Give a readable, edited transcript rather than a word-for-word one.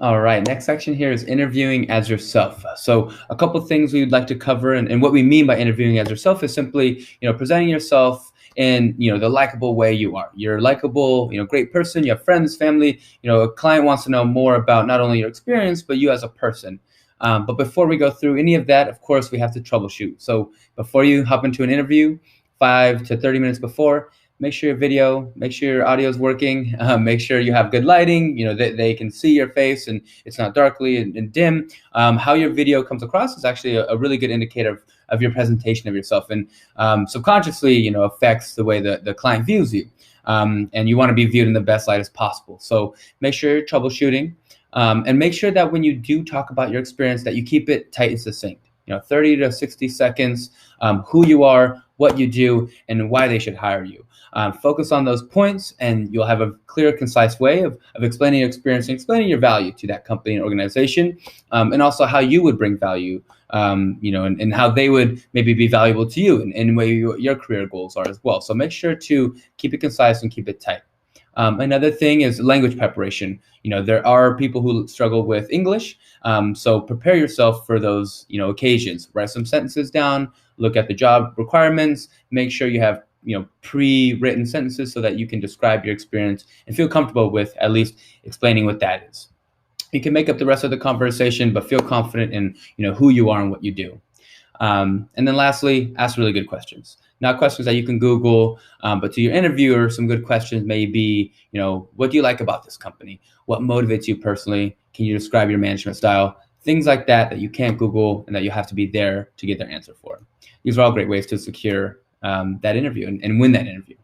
All right, next section here is interviewing as yourself. So a couple things we would like to cover, and what we mean by interviewing as yourself is simply, presenting yourself in, the likable way you are. You're a likable, great person. You have friends, family. A client wants to know more about not only your experience, but you as a person. But before we go through any of that, of course, we have to troubleshoot. So before you hop into an interview, 5 to 30 minutes before, make sure your audio is working, make sure you have good lighting, that they can see your face and it's not darkly and dim. How your video comes across is actually a really good indicator of your presentation of yourself, and subconsciously, affects the way the client views you. And you want to be viewed in the best light as possible. So make sure you're troubleshooting, and make sure that when you do talk about your experience, that you keep it tight and succinct. 30 to 60 seconds, who you are, what you do, and why they should hire you. Focus on those points, and you'll have a clear, concise way of explaining your experience and explaining your value to that company and organization, and also how you would bring value, and how they would maybe be valuable to you, and where your career goals are as well. So make sure to keep it concise and keep it tight. Another thing is language preparation. There are people who struggle with English, so prepare yourself for those, occasions. Write some sentences down, look at the job requirements, make sure you have, pre-written sentences so that you can describe your experience and feel comfortable with at least explaining what that is. You can make up the rest of the conversation, but feel confident in, who you are and what you do. And then lastly, ask really good questions. Not questions that you can Google, but to your interviewer, some good questions may be, what do you like about this company? What motivates you personally? Can you describe your management style? Things like that you can't Google and that you have to be there to get their answer for. These are all great ways to secure that interview and win that interview.